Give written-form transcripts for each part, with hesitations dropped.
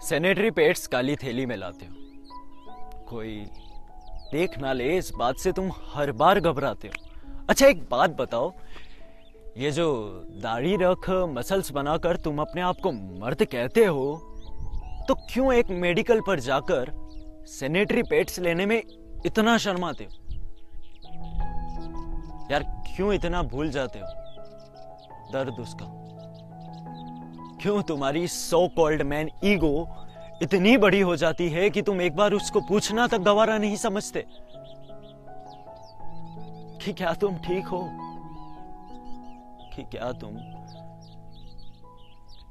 Sanitary pads काली थैली में लाते हो, कोई देख ना ले इस बात से तुम हर बार घबराते हो। अच्छा एक बात बताओ, ये जो दाढ़ी रख मसल्स बनाकर तुम अपने आप को मर्द कहते हो, तो क्यों एक मेडिकल पर जाकर सैनिटरी पैड्स लेने में इतना शर्माते हो? यार क्यों इतना भूल जाते हो दर्द उसका? क्यों तुम्हारी सो कॉल्ड मैन ईगो इतनी बड़ी हो जाती है कि तुम एक बार उसको पूछना तक गवारा नहीं समझते कि क्या तुम ठीक हो, कि क्या तुम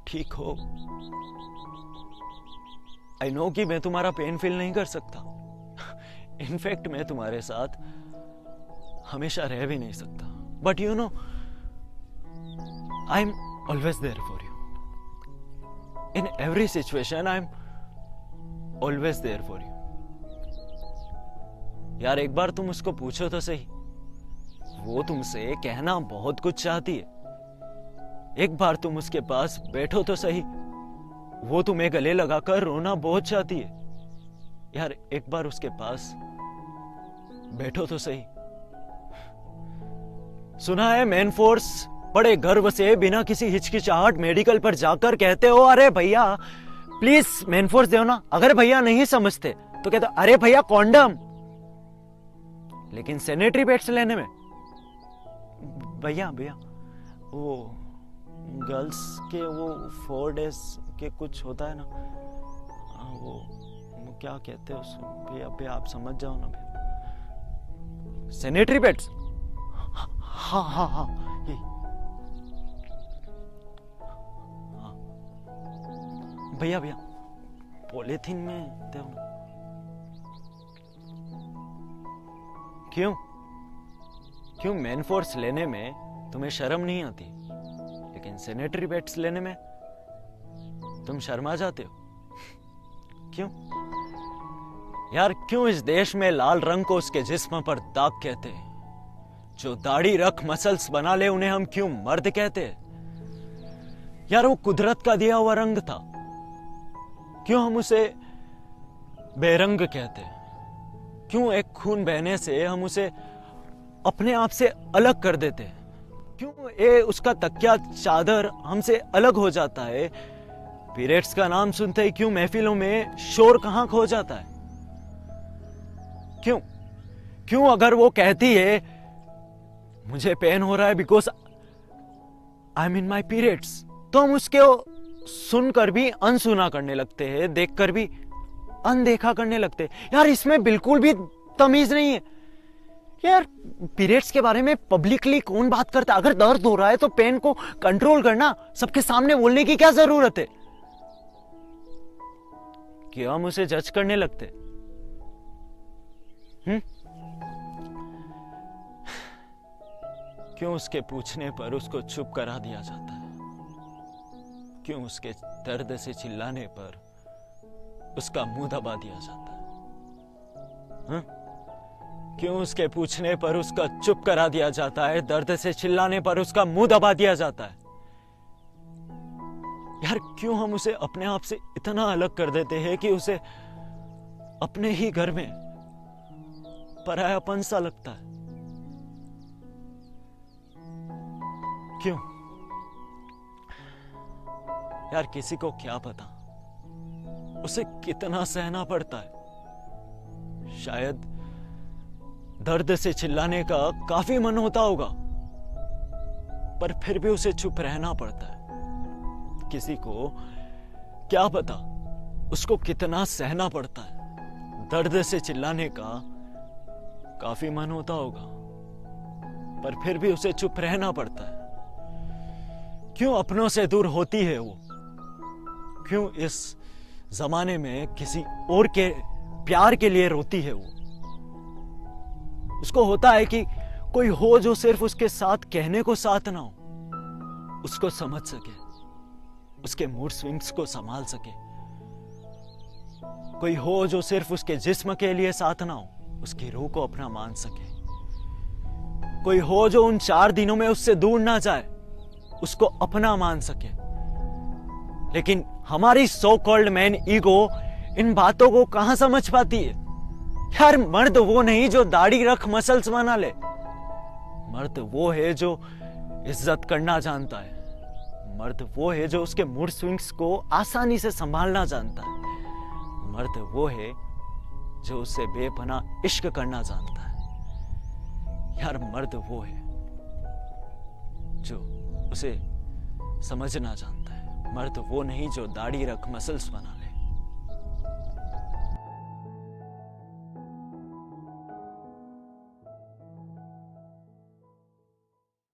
ठीक हो? आई नो कि मैं तुम्हारा पेन फील नहीं कर सकता, इनफैक्ट मैं तुम्हारे साथ हमेशा रह भी नहीं सकता, but you know I am always there for you in every situation. I am always there for you. यार एक बार तुम उसको पूछो तो सही, वो तुमसे कहना बहुत कुछ चाहती है। एक बार तुम उसके पास बैठो तो सही, वो तुम्हें गले लगाकर रोना बहुत चाहती है। यार एक बार उसके पास बैठो तो सही। सुना है मैन फोर्स बड़े गर्व से बिना किसी हिचकिचाहट मेडिकल पर जाकर कहते हो, अरे भैया प्लीज मैन फोर्स दो ना। अगर भैया नहीं समझते तो कहते अरे भैया कॉन्डम। लेकिन सैनिटरी पैड्स लेने में भैया वो गर्ल्स के वो 4 days के कुछ होता है ना, वो क्या कहते हैं उसको भैया आप समझ जाओ ना भैया। सैनिटरी पैड्स, हाँ ये भैया पॉलीथीन में दो ना। क्यों मैन फोर्स लेने में तुम्हें शर्म नहीं आती, लेकिन सैनिटरी पैड्स लेने में तुम शर्मा जाते हो? क्यों यार? क्यों इस देश में लाल रंग को उसके जिस्म पर दाग कहते हैं? जो दाढ़ी रख मसल्स बना ले उन्हें हम क्यों मर्द कहते हैं? यार वो कुदरत का दिया हुआ रंग था, क्यों हम उसे बेरंग कहते हैं? क्यों एक खून बहने से हम उसे अपने आप से अलग कर देते हैं? क्यों उसका तकिया चादर हमसे अलग हो जाता है? पीरियड्स का नाम सुनते ही क्यों महफिलों में शोर कहां खो जाता है? क्यों अगर वो कहती है मुझे पेन हो रहा है because I am in my periods, तो हम उसके सुनकर भी अनसुना करने लगते हैं, देखकर भी अनदेखा करने लगते हैं। यार इसमें बिल्कुल भी तमीज नहीं है। यार पीरियड्स के बारे में पब्लिकली कौन बात करता है? अगर दर्द हो रहा है तो पेन को कंट्रोल करना, सबके सामने बोलने की क्या जरूरत है? क्यों हम उसे जज करने लगते? क्यों उसके पूछने पर उसको चुप करा दिया जाता है? क्यों उसके दर्द से चिल्लाने पर उसका मुंह दबा दिया जाता है? क्यों उसके पूछने पर उसका चुप करा दिया जाता है, दर्द से चिल्लाने पर उसका मुंह दबा दिया जाता है? यार क्यों हम उसे अपने आप से इतना अलग कर देते हैं कि उसे अपने ही घर में परायापन सा लगता है? क्यों? यार किसी को क्या पता उसे कितना सहना पड़ता है। शायद दर्द से चिल्लाने का काफी मन होता होगा, पर फिर भी उसे चुप रहना पड़ता है। किसी को क्या पता उसको कितना सहना पड़ता है। दर्द से चिल्लाने का काफी मन होता होगा, पर फिर भी उसे चुप रहना पड़ता है। क्यों अपनों से दूर होती है वो? क्यों इस जमाने में किसी और के प्यार के लिए रोती है वो? उसको होता है कि कोई हो जो सिर्फ उसके साथ कहने को साथ ना हो, उसको समझ सके, उसके मूड स्विंग्स को संभाल सके। कोई हो जो सिर्फ उसके जिस्म के लिए साथ ना हो, उसकी रूह को अपना मान सके। कोई हो जो उन 4 दिनों में उससे दूर ना जाए, उसको अपना मान सके। लेकिन हमारी सो कॉल्ड मैन ईगो इन बातों को कहां समझ पाती है? यार मर्द वो नहीं जो दाढ़ी रख मसल्स बना ले। मर्द वो है जो इज्जत करना जानता है। मर्द वो है जो उसके मूड स्विंग्स को आसानी से संभालना जानता है। मर्द वो है जो उसे बेपनाह इश्क करना जानता है। यार मर्द वो है जो उसे समझना जानता है। मर्द वो नहीं जो दाढ़ी रख मसल्स बना ले।